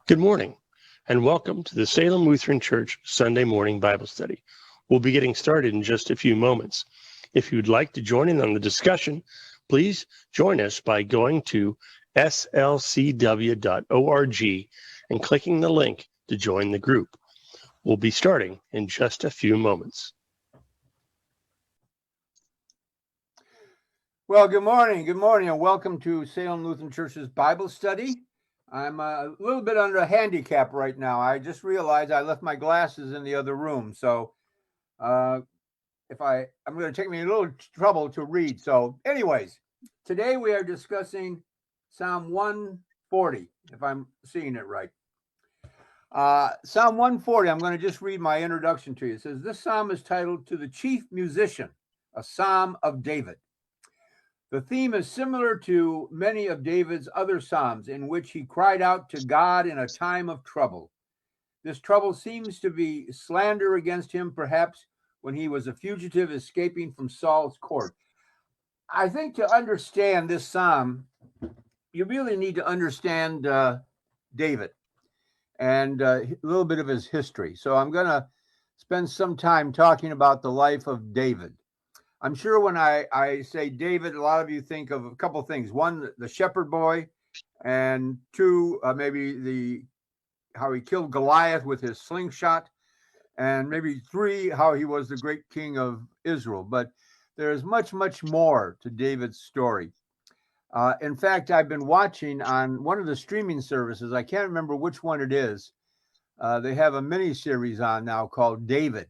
Good morning, and welcome to the Salem Lutheran Church Sunday morning Bible study. We'll be getting started in just a few moments. If you'd like to join in on the discussion, please join us by going to slcw.org and clicking the link to join the group. We'll be starting in just a few moments. Well, good morning, and welcome to Salem Lutheran Church's Bible study. I'm a little bit under a handicap right now. I just realized I left my glasses in the other room, so I'm going to take me a little trouble to read. So, anyways, today we are discussing Psalm 140, if I'm seeing it right. Psalm 140, I'm going to just read my introduction to you. It says, this psalm is titled "To the Chief Musician, a Psalm of David." The theme is similar to many of David's other psalms in which he cried out to God in a time of trouble. This trouble seems to be slander against him, perhaps when he was a fugitive escaping from Saul's court. I think to understand this psalm, you really need to understand David and a little bit of his history. So I'm going to spend some time talking about the life of David. I'm sure when I say David, a lot of you think of a couple of things. One, the shepherd boy, and two, maybe how he killed Goliath with his slingshot, and maybe three, how he was the great king of Israel. But there's much, much more to David's story. In fact, I've been watching on one of the streaming services. I can't remember which one it is. They have a mini series on now called David.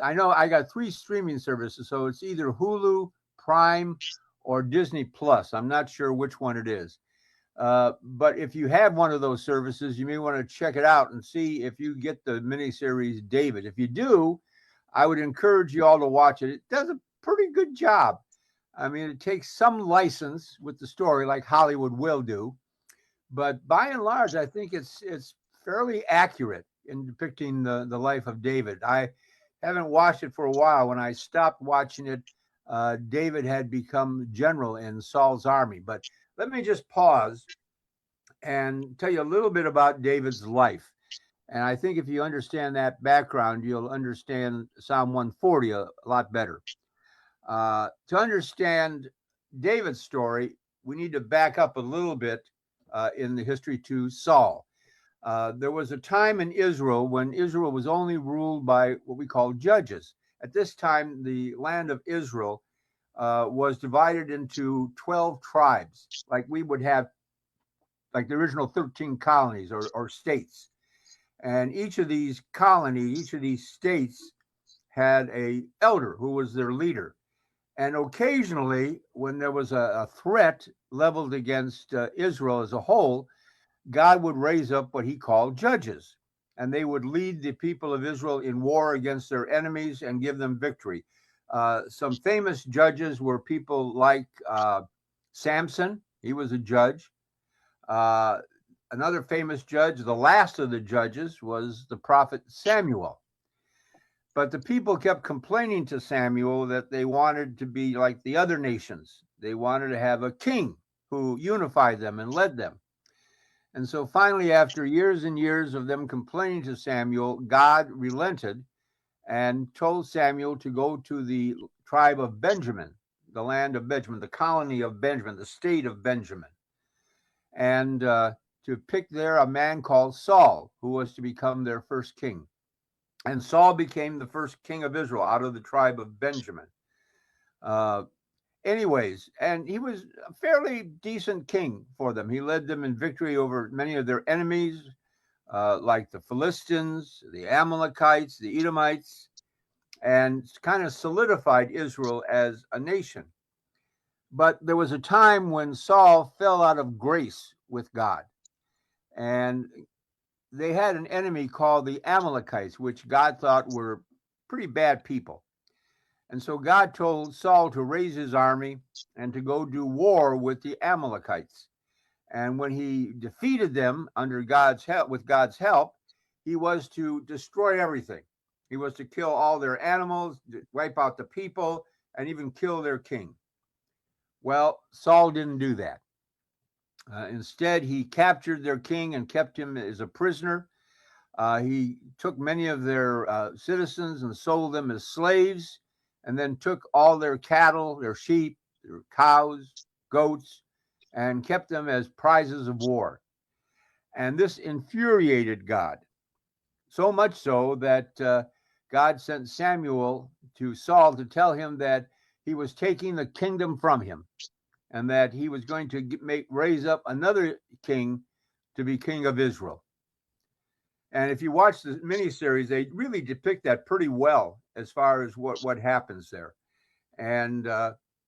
I know I got three streaming services, so it's either Hulu, Prime, or Disney Plus. I'm not sure which one it is. But if you have one of those services, you may want to check it out and see if you get the miniseries David. If you do, I would encourage you all to watch it. It does a pretty good job. I mean, it takes some license with the story, like Hollywood will do, but by and large, I think it's fairly accurate in depicting the life of David. I haven't watched it for a while. When I stopped watching it, David had become general in Saul's army. But let me just pause and tell you a little bit about David's life. And I think if you understand that background, you'll understand Psalm 140 a lot better. To understand David's story, we need to back up a little bit in the history to Saul. There was a time in Israel when Israel was only ruled by what we call judges. At this time, the land of Israel was divided into 12 tribes, like we would have, like the original 13 colonies or states. And each of these colonies, each of these states had an elder who was their leader. And occasionally, when there was a threat leveled against Israel as a whole, God would raise up what he called judges, and they would lead the people of Israel in war against their enemies and give them victory. Some famous judges were people like Samson. He was a judge. Another famous judge, the last of the judges, was the prophet Samuel. But the people kept complaining to Samuel that they wanted to be like the other nations. They wanted to have a king who unified them and led them. And so finally, after years and years of them complaining to Samuel, God relented and told Samuel to go to the tribe of Benjamin, the land of Benjamin, the colony of Benjamin, the state of Benjamin, and to pick there a man called Saul, who was to become their first king. And Saul became the first king of Israel out of the tribe of Benjamin. Anyways, and he was a fairly decent king for them. He led them in victory over many of their enemies, like the Philistines, the Amalekites, the Edomites, and kind of solidified Israel as a nation. But there was a time when Saul fell out of grace with God, and they had an enemy called the Amalekites, which God thought were pretty bad people. And so God told Saul to raise his army and to go do war with the Amalekites. And when he defeated them under God's help, with God's help, he was to destroy everything. He was to kill all their animals, wipe out the people, and even kill their king. Well, Saul didn't do that. Instead, he captured their king and kept him as a prisoner. He took many of their citizens and sold them as slaves, and then took all their cattle, their sheep, their cows, goats, and kept them as prizes of war. And this infuriated God, so much so that God sent Samuel to Saul to tell him that he was taking the kingdom from him and that he was going to raise up another king to be king of Israel. And if you watch the miniseries, they really depict that pretty well as far as what happens there. And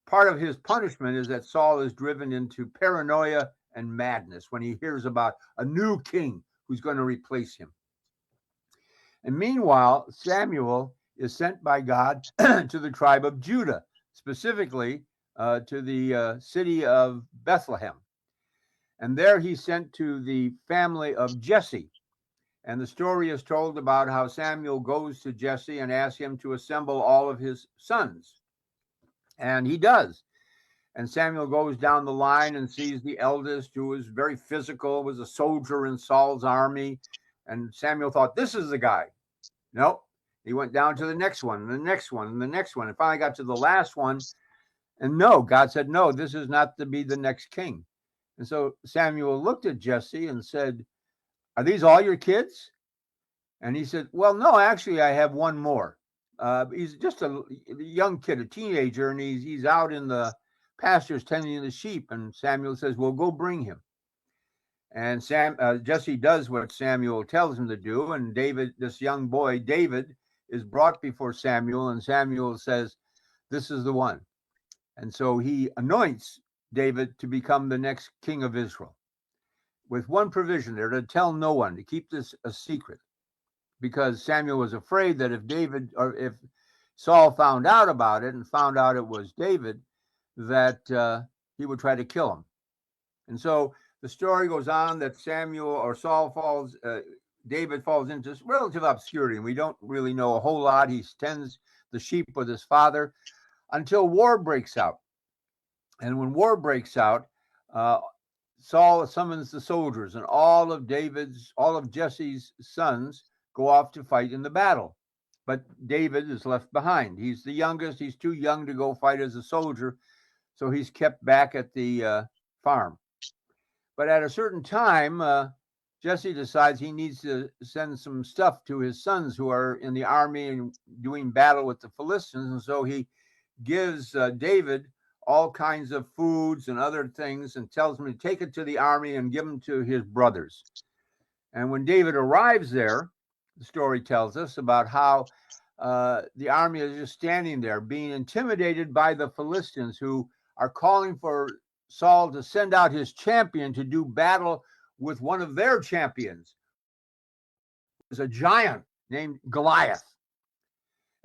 part of his punishment is that Saul is driven into paranoia and madness when he hears about a new king who's going to replace him. And meanwhile, Samuel is sent by God to the tribe of Judah, specifically to the city of Bethlehem. And there he's sent to the family of Jesse. And the story is told about how Samuel goes to Jesse and asks him to assemble all of his sons. And he does. And Samuel goes down the line and sees the eldest, who was very physical, was a soldier in Saul's army. And Samuel thought, this is the guy. Nope. He went down to the next one, and the next one, and the next one, and finally got to the last one. And no, God said, no, this is not to be the next king. And so Samuel looked at Jesse and said, are these all your kids? And he said, well, no, actually, I have one more. He's just a young kid, a teenager, and he's out in the pastures tending the sheep. And Samuel says, well, go bring him. And Jesse does what Samuel tells him to do. And David, this young boy, David, is brought before Samuel. And Samuel says, this is the one. And so he anoints David to become the next king of Israel, with one provision there, to tell no one, to keep this a secret, because Samuel was afraid that if Saul found out about it and found out it was David, that he would try to kill him. And so the story goes on that David falls into relative obscurity, and we don't really know a whole lot. He tends the sheep with his father until war breaks out. And when war breaks out, Saul summons the soldiers, and all of Jesse's sons go off to fight in the battle. But David is left behind. He's the youngest. He's too young to go fight as a soldier, so he's kept back at the farm. But at a certain time, Jesse decides he needs to send some stuff to his sons who are in the army and doing battle with the Philistines. And so he gives David all kinds of foods and other things and tells him to take it to the army and give them to his brothers. And when David arrives there, the story tells us about how the army is just standing there being intimidated by the Philistines, who are calling for Saul to send out his champion to do battle with one of their champions. It's a giant named Goliath.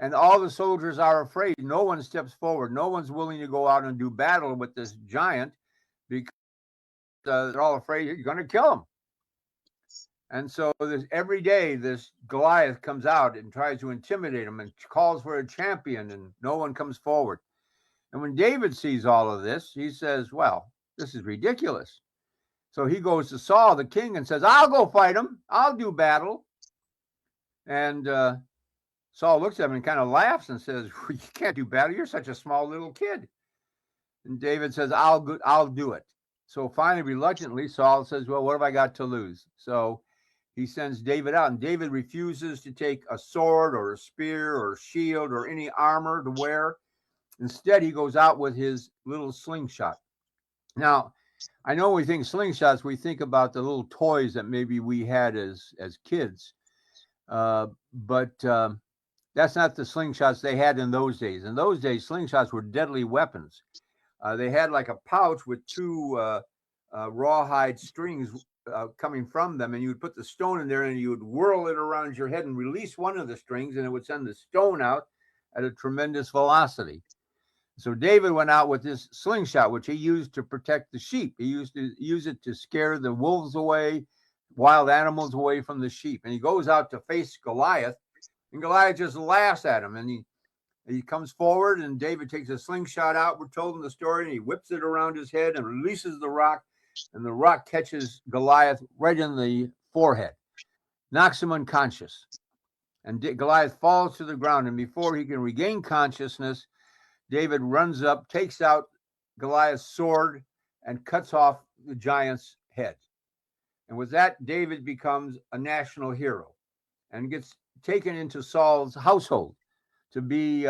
And all the soldiers are afraid. No one steps forward. No one's willing to go out and do battle with this giant because they're all afraid you're going to kill him. And so every day, this Goliath comes out and tries to intimidate him and calls for a champion, and no one comes forward. And when David sees all of this, he says, well, this is ridiculous. So he goes to Saul, the king, and says, I'll go fight him. I'll do battle. And Saul looks at him and kind of laughs and says, you can't do battle. You're such a small little kid. And David says, I'll do it. So finally, reluctantly, Saul says, well, what have I got to lose? So he sends David out, and David refuses to take a sword or a spear or a shield or any armor to wear. Instead, he goes out with his little slingshot. Now, I know when we think slingshots, we think about the little toys that maybe we had as kids. But that's not the slingshots they had in those days. In those days, slingshots were deadly weapons. They had like a pouch with two rawhide strings coming from them, and you would put the stone in there and you would whirl it around your head and release one of the strings, and it would send the stone out at a tremendous velocity. So David went out with this slingshot, which he used to protect the sheep. He used to use it to scare the wolves away, wild animals away from the sheep. And he goes out to face Goliath, and Goliath just laughs at him. And he comes forward, and David takes a slingshot out. We're told in the story, and he whips it around his head and releases the rock. and the rock catches Goliath right in the forehead, knocks him unconscious. And Goliath falls to the ground, and before he can regain consciousness, David runs up, takes out Goliath's sword, and cuts off the giant's head. And with that, David becomes a national hero and gets taken into Saul's household to be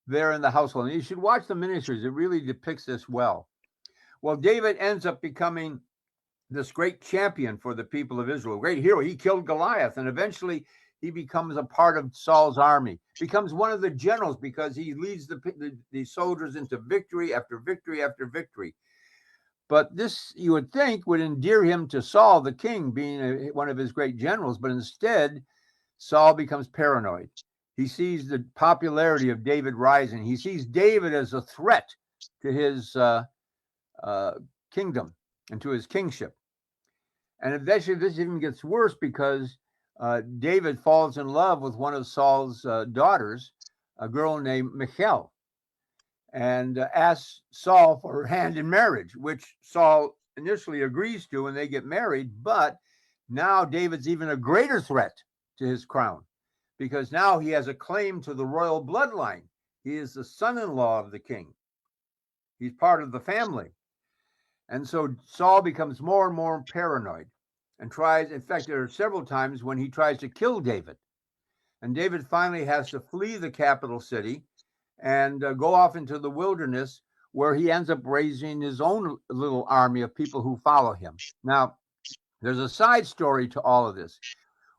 there in the household. And you should watch the miniseries. It really depicts this well. Well, David ends up becoming this great champion for the people of Israel, great hero. He killed Goliath, and eventually he becomes a part of Saul's army, becomes one of the generals because he leads the soldiers into victory after victory after victory. But this, you would think, would endear him to Saul, the king, being one of his great generals. But instead, Saul becomes paranoid. He sees the popularity of David rising. He sees David as a threat to his kingdom and to his kingship. And eventually this even gets worse because David falls in love with one of Saul's daughters, a girl named Michal, and asks Saul for her hand in marriage, which Saul initially agrees to, and they get married. But now David's even a greater threat to his crown because now he has a claim to the royal bloodline. He is the son-in-law of the king. He's part of the family. And so Saul becomes more and more paranoid and tries, in fact, there are several times when he tries to kill David. And David finally has to flee the capital city and go off into the wilderness where he ends up raising his own little army of people who follow him. Now, there's a side story to all of this.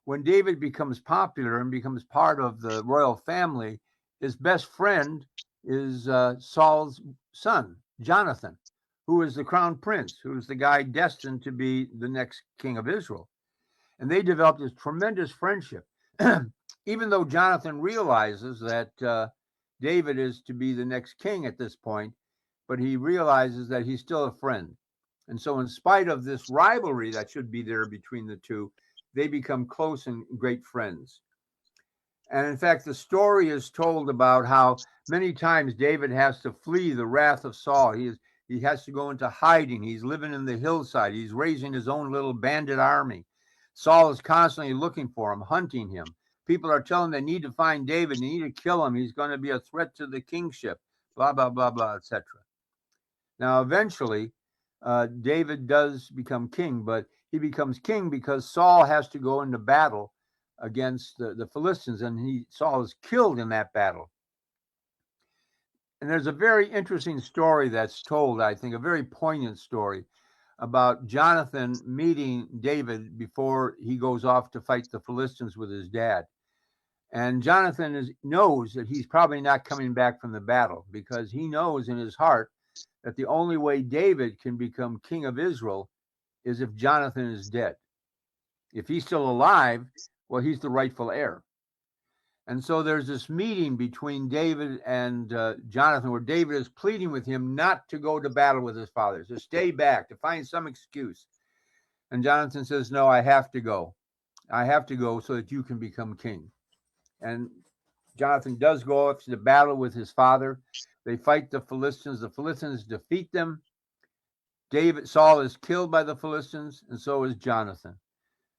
When David becomes popular and becomes part of the royal family, his best friend is Saul's son, Jonathan, who is the crown prince, who is the guy destined to be the next king of Israel. And they developed this tremendous friendship, even though Jonathan realizes that David is to be the next king at this point, but he realizes that he's still a friend. And so in spite of this rivalry that should be there between the two, they become close and great friends. And in fact, the story is told about how many times David has to flee the wrath of Saul. He has to go into hiding. He's living in the hillside. He's raising his own little bandit army. Saul is constantly looking for him, hunting him. People are telling him they need to find David. They need to kill him. He's going to be a threat to the kingship, blah, blah, blah, blah, etc. Now, eventually, David does become king, but he becomes king because Saul has to go into battle against the Philistines, and Saul is killed in that battle. And there's a very interesting story that's told, I think, a very poignant story about Jonathan meeting David before he goes off to fight the Philistines with his dad. And Jonathan knows that he's probably not coming back from the battle because he knows in his heart that the only way David can become king of Israel is if Jonathan is dead. If he's still alive, well, he's the rightful heir. And so there's this meeting between David and Jonathan where David is pleading with him not to go to battle with his father, to stay back, to find some excuse. And Jonathan says, no, I have to go. I have to go so that you can become king. And Jonathan does go off to the battle with his father. They fight the Philistines. The Philistines defeat them. Saul is killed by the Philistines, and so is Jonathan.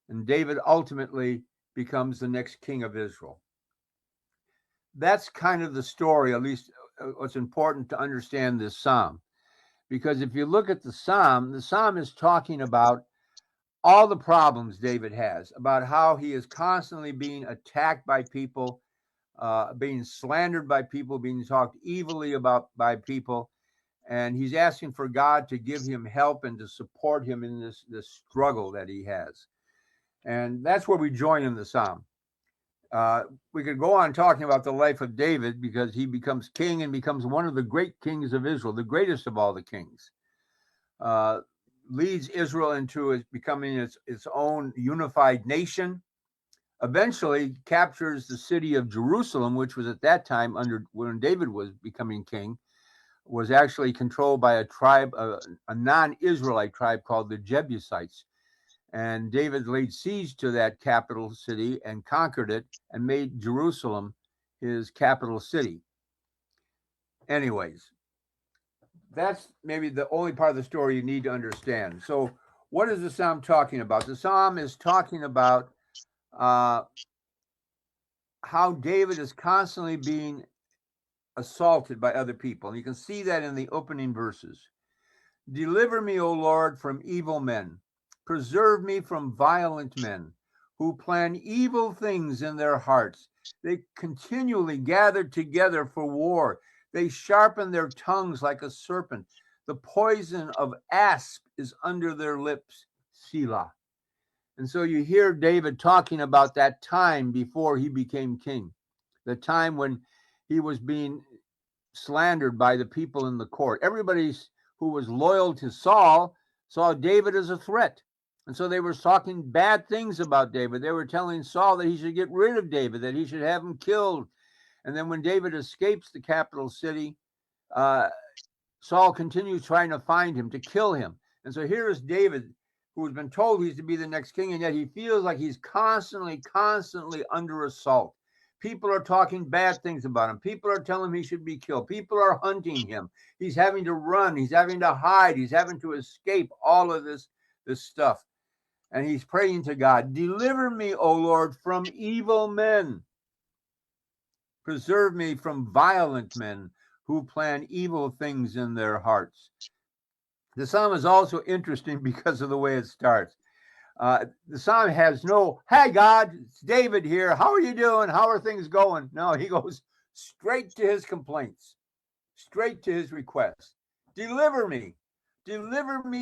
And David ultimately becomes the next king of Israel. That's kind of the story, at least what's important to understand this psalm. Because if you look at the psalm is talking about all the problems David has, about how he is constantly being attacked by people, being slandered by people, being talked evilly about by people. And he's asking for God to give him help and to support him in this struggle that he has. And that's where we join in the psalm. We could go on talking about the life of David because he becomes king and becomes one of the great kings of Israel, the greatest of all the kings. Leads Israel into becoming its own unified nation. Eventually captures the city of Jerusalem, which was at that time when David was becoming king, was actually controlled by a tribe, a non-Israelite tribe called the Jebusites. And David laid siege to that capital city and conquered it and made Jerusalem his capital city. Anyways, that's maybe the only part of the story you need to understand. So, what is the psalm talking about? The psalm is talking about how David is constantly being assaulted by other people. And you can see that in the opening verses. Deliver me, O Lord, from evil men. Preserve me from violent men who plan evil things in their hearts. They continually gather together for war. They sharpen their tongues like a serpent. The poison of asp is under their lips. Selah. And so you hear David talking about that time before he became king, the time when he was being slandered by the people in the court. Everybody who was loyal to Saul saw David as a threat. And so they were talking bad things about David. They were telling Saul that he should get rid of David, that he should have him killed. And then when David escapes the capital city, Saul continues trying to find him, to kill him. And so here is David, who has been told he's to be the next king, and yet he feels like he's constantly under assault. People are talking bad things about him. People are telling him he should be killed. People are hunting him. He's having to run. He's having to hide. He's having to escape all of this stuff. And he's praying to God, deliver me, O Lord, from evil men. Preserve me from violent men who plan evil things in their hearts. The psalm is also interesting because of the way it starts. The psalm has no, hey, God, it's David here. How are you doing? How are things going? No, he goes straight to his complaints, straight to his requests. Deliver me,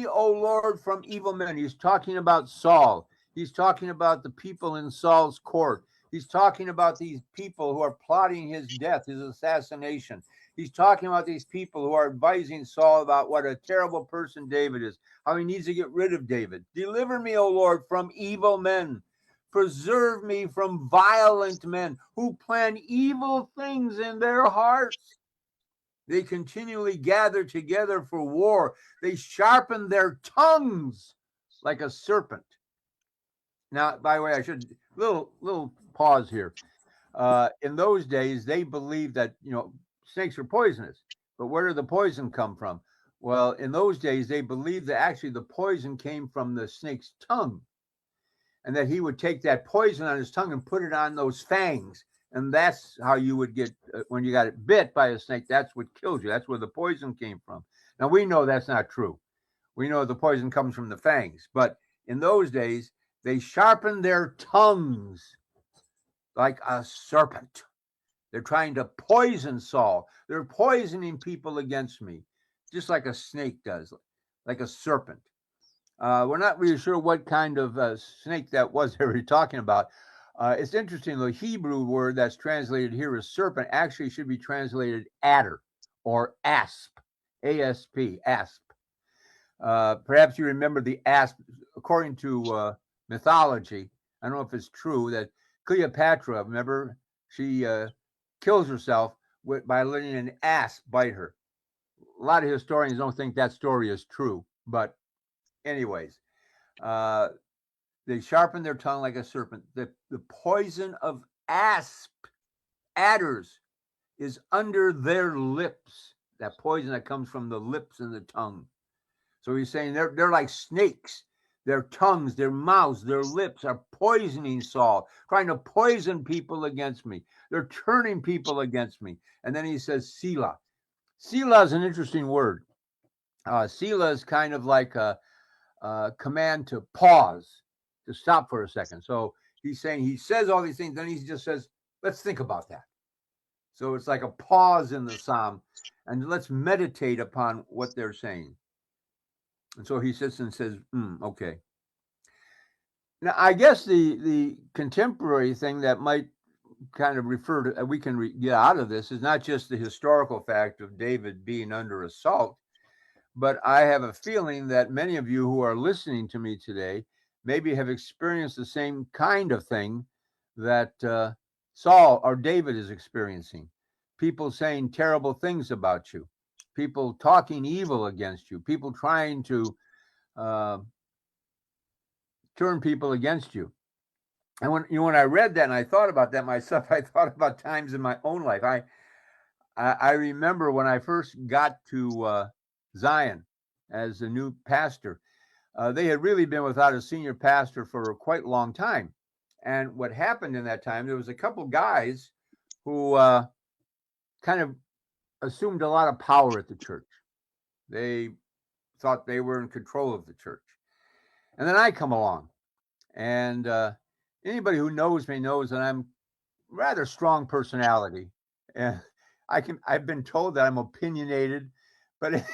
O Lord, from evil men. He's talking about Saul. He's talking about the people in Saul's court. He's talking about these people who are plotting his death, his assassination. He's talking about these people who are advising Saul about what a terrible person David is, how he needs to get rid of David. Deliver me, O Lord, from evil men. Preserve me from violent men who plan evil things in their hearts. They continually gather together for war. They sharpen their tongues like a serpent. Now, by the way, I should little pause here. In those days, they believed that snakes are poisonous. But where did the poison come from? Well, in those days, they believed that actually the poison came from the snake's tongue, and that he would take that poison on his tongue and put it on those fangs. And that's how you would get, when you got it bit by a snake, that's what killed you. That's where the poison came from. Now, we know that's not true. We know the poison comes from the fangs. But in those days, they sharpened their tongues like a serpent. They're trying to poison Saul. They're poisoning people against me, just like a snake does, like a serpent. We're not really sure what kind of snake that was they were talking about. It's interesting, the Hebrew word that's translated here as serpent actually should be translated adder or asp, A-S-P, asp. Perhaps you remember the asp, according to mythology. I don't know if it's true that Cleopatra, remember, she kills herself by letting an asp bite her. A lot of historians don't think that story is true, but anyways, they sharpen their tongue like a serpent. The poison of adders, is under their lips. That poison that comes from the lips and the tongue. So he's saying they're like snakes. Their tongues, their mouths, their lips are poisoning Saul, trying to poison people against me. They're turning people against me. And then he says, Selah. Selah is an interesting word. Selah is kind of like a command to pause, to stop for a second. So he's saying, he says all these things, then he just says, let's think about that. So it's like a pause in the psalm, and let's meditate upon what they're saying. And so he sits and says, okay. Now, I guess the contemporary thing that might kind of refer to, we can get out of this, is not just the historical fact of David being under assault, but I have a feeling that many of you who are listening to me today maybe have experienced the same kind of thing that Saul or David is experiencing. People saying terrible things about you, people talking evil against you, people trying to turn people against you. And when I read that and I thought about that myself, I thought about times in my own life. I remember when I first got to Zion as the new pastor. They had really been without a senior pastor for quite a long time. And what happened in that time, there was a couple guys who kind of assumed a lot of power at the church. They thought they were in control of the church. And then I come along, and anybody who knows me knows that I'm rather strong personality. And I've been told that I'm opinionated, but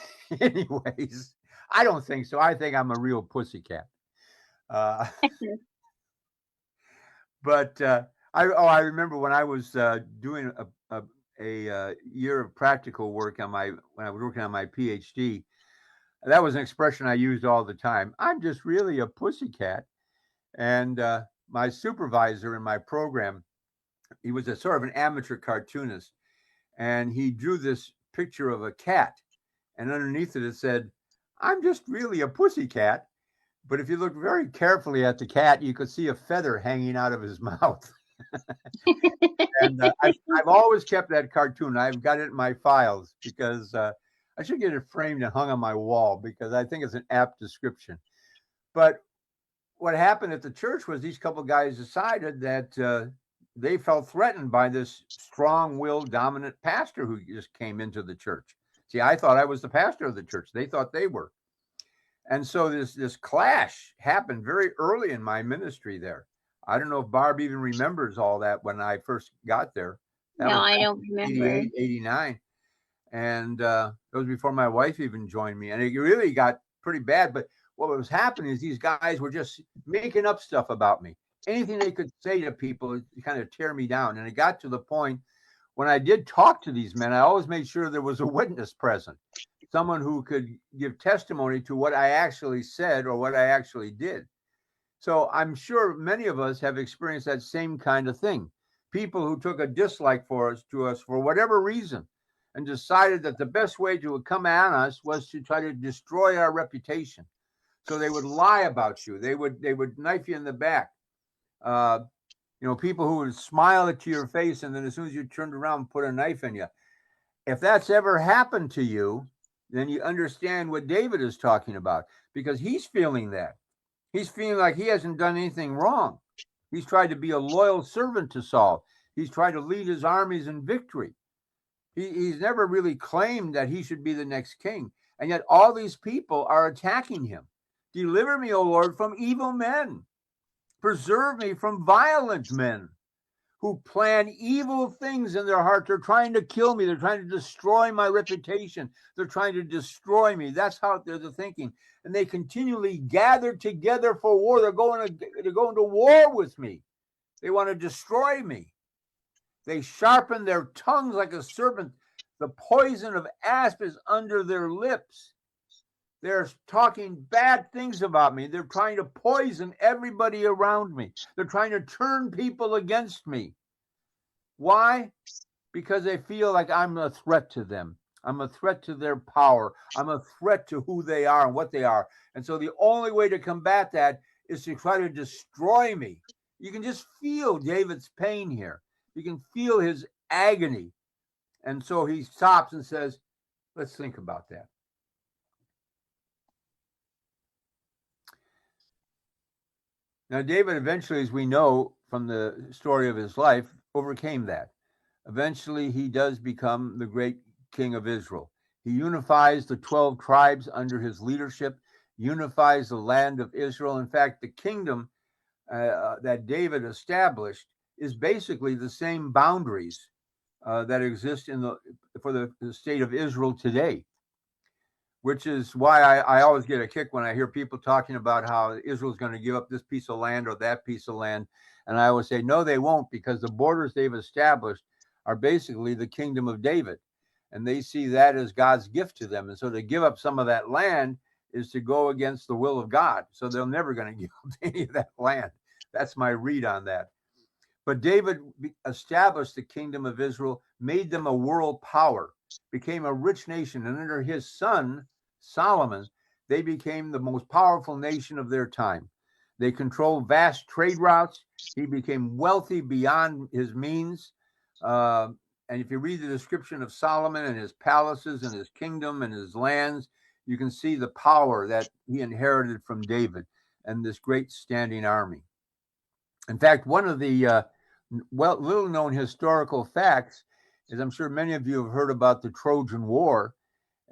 anyways, I don't think so. I think I'm a real pussycat. Uh, but I remember when I was doing a year of practical work when I was working on my PhD. That was an expression I used all the time. I'm just really a pussycat. And my supervisor in my program, he was a sort of an amateur cartoonist, and he drew this picture of a cat, and underneath it said, "I'm just really a pussycat." But if you look very carefully at the cat, you could see a feather hanging out of his mouth. And I've always kept that cartoon. I've got it in my files because I should get it framed and hung on my wall because I think it's an apt description. But what happened at the church was these couple guys decided that they felt threatened by this strong-willed, dominant pastor who just came into the church. See, I thought I was the pastor of the church. They thought they were. And so this clash happened very early in my ministry there. I don't know if Barb even remembers all that when I first got there. That No, was I don't remember. 88, 89. And it was before my wife even joined me. And it really got pretty bad. But what was happening is these guys were just making up stuff about me. Anything they could say to people to kind of tear me down. And it got to the point when I did talk to these men, I always made sure there was a witness present, someone who could give testimony to what I actually said or what I actually did. So I'm sure many of us have experienced that same kind of thing. People who took a dislike to us for whatever reason and decided that the best way to come at us was to try to destroy our reputation. So they would lie about you. They would knife you in the back. People who would smile at your face and then as soon as you turned around, put a knife in you. If that's ever happened to you, then you understand what David is talking about because he's feeling that. He's feeling like he hasn't done anything wrong. He's tried to be a loyal servant to Saul. He's tried to lead his armies in victory. He's never really claimed that he should be the next king. And yet all these people are attacking him. Deliver me, O Lord, from evil men. Preserve me from violent men who plan evil things in their heart. They're trying to kill me. They're trying to destroy my reputation. They're trying to destroy me. That's how they're thinking. And they continually gather together for war. They're going to war with me. They want to destroy me. They sharpen their tongues like a serpent. The poison of asp is under their lips. They're talking bad things about me. They're trying to poison everybody around me. They're trying to turn people against me. Why? Because they feel like I'm a threat to them. I'm a threat to their power. I'm a threat to who they are and what they are. And so the only way to combat that is to try to destroy me. You can just feel David's pain here. You can feel his agony. And so he stops and says, let's think about that. Now, David eventually, as we know from the story of his life, overcame that. Eventually, he does become the great king of Israel. He unifies the 12 tribes under his leadership, unifies the land of Israel. In fact, the kingdom that David established is basically the same boundaries that exist for the state of Israel today, which is why I always get a kick when I hear people talking about how Israel's going to give up this piece of land or that piece of land. And I always say, no, they won't, because the borders they've established are basically the kingdom of David. And they see that as God's gift to them. And so to give up some of that land is to go against the will of God. So they're never going to give up any of that land. That's my read on that. But David established the kingdom of Israel, made them a world power, became a rich nation. And under his son, Solomon, they became the most powerful nation of their time. They controlled vast trade routes. He became wealthy beyond his means. And if you read the description of Solomon and his palaces and his kingdom and his lands, you can see the power that he inherited from David and this great standing army. In fact, one of the little known historical facts is, I'm sure many of you have heard about the Trojan War,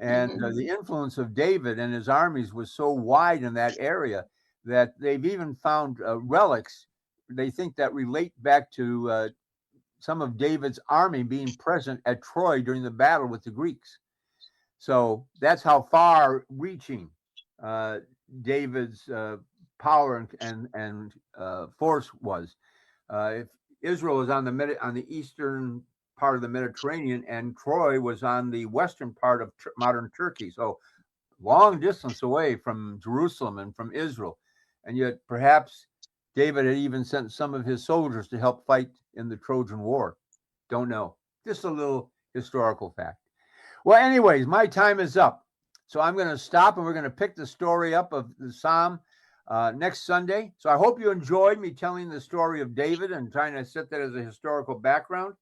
and the influence of David and his armies was so wide in that area that they've even found relics, they think, that relate back to some of David's army being present at Troy during the battle with the Greeks. So that's how far reaching David's power and force was. If Israel was on the eastern part of the Mediterranean, and Troy was on the western part of modern Turkey, so long distance away from Jerusalem and from Israel. And yet perhaps David had even sent some of his soldiers to help fight in the Trojan War. Don't know. Just a little historical fact. Well, anyways, my time is up. So I'm going to stop, and we're going to pick the story up of the Psalm next Sunday. So I hope you enjoyed me telling the story of David and trying to set that as a historical background.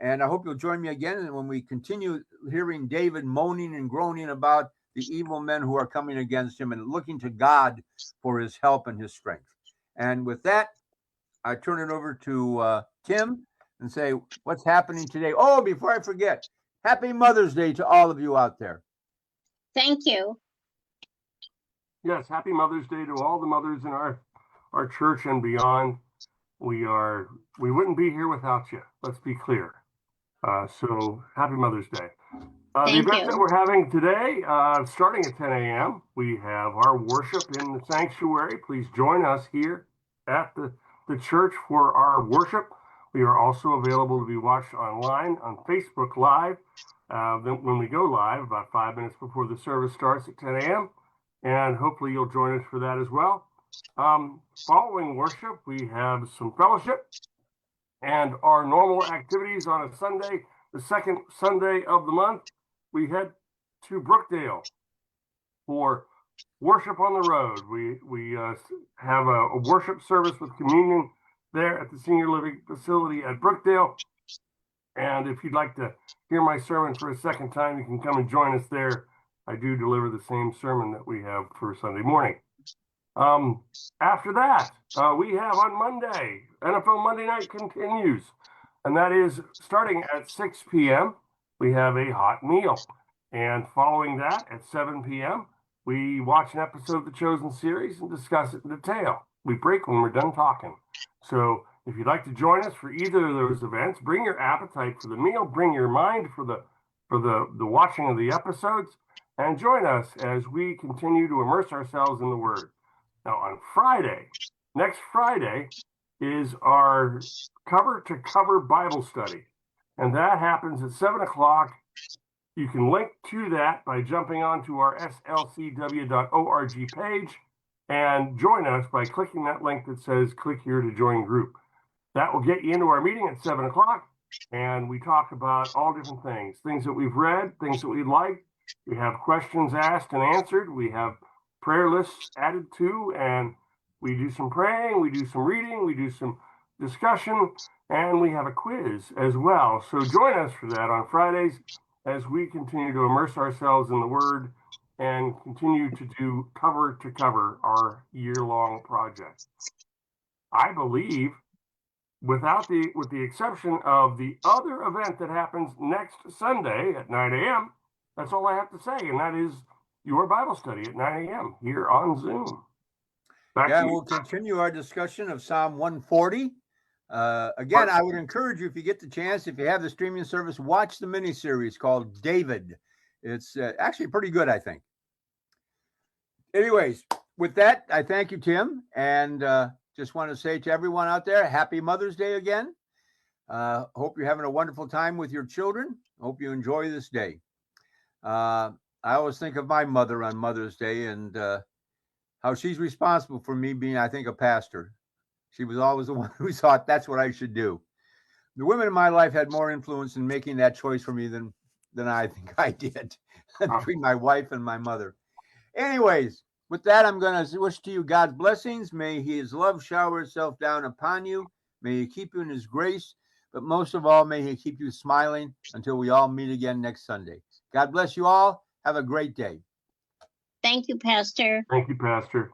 And I hope you'll join me again when we continue hearing David moaning and groaning about the evil men who are coming against him and looking to God for his help and his strength. And with that, I turn it over to Tim and say, what's happening today? Oh, before I forget, happy Mother's Day to all of you out there. Thank you. Yes, happy Mother's Day to all the mothers in our church and beyond. We wouldn't be here without you. Let's be clear. So happy Mother's Day. The event that we're having today, starting at 10 a.m., we have our worship in the sanctuary. Please join us here at the church for our worship. We are also available to be watched online on Facebook Live. Then when we go live, about 5 minutes before the service starts at 10 a.m., and hopefully you'll join us for that as well. Following worship, we have some fellowship and our normal activities on a Sunday, the second Sunday of the month. We head to Brookdale for worship on the road. We have a worship service with communion there at the senior living facility at Brookdale. And if you'd like to hear my sermon for a second time, you can come and join us there. I do deliver the same sermon that we have for Sunday morning. After that, we have on Monday, NFL Monday Night continues, and that is starting at 6 p.m. We have a hot meal, and following that at 7 p.m. we watch an episode of the Chosen series and discuss it in detail. We break when we're done talking. So if you'd like to join us for either of those events, bring your appetite for the meal, bring your mind for the watching of the episodes, and join us as we continue to immerse ourselves in the Word. Now, on Friday, next Friday, is our cover-to-cover Bible study, and that happens at 7 o'clock. You can link to that by jumping onto our slcw.org page and join us by clicking that link that says click here to join group. That will get you into our meeting at 7 o'clock, and we talk about all different things that we've read, things that we like. We have questions asked and answered. We have prayer lists added to, and we do some praying, we do some reading, we do some discussion, and we have a quiz as well. So join us for that on Fridays as we continue to immerse ourselves in the Word and continue to do cover to cover our year-long project. I believe, with the exception of the other event that happens next Sunday at 9 a.m., that's all I have to say, and that is your Bible study at 9 a.m. here on Zoom. We'll continue our discussion of Psalm 140. Again, I would encourage you, if you get the chance, if you have the streaming service, watch the miniseries called David. It's actually pretty good, I think. Anyways, with that, I thank you, Tim, and just want to say to everyone out there, happy Mother's Day again. Hope you're having a wonderful time with your children. Hope you enjoy this day. I always think of my mother on Mother's Day and how she's responsible for me being, I think, a pastor. She was always the one who thought that's what I should do. The women in my life had more influence in making that choice for me than I think I did between my wife and my mother. Anyways, with that, I'm going to wish to you God's blessings. May his love shower itself down upon you. May he keep you in his grace. But most of all, may he keep you smiling until we all meet again next Sunday. God bless you all. Have a great day. Thank you, Pastor. Thank you, Pastor.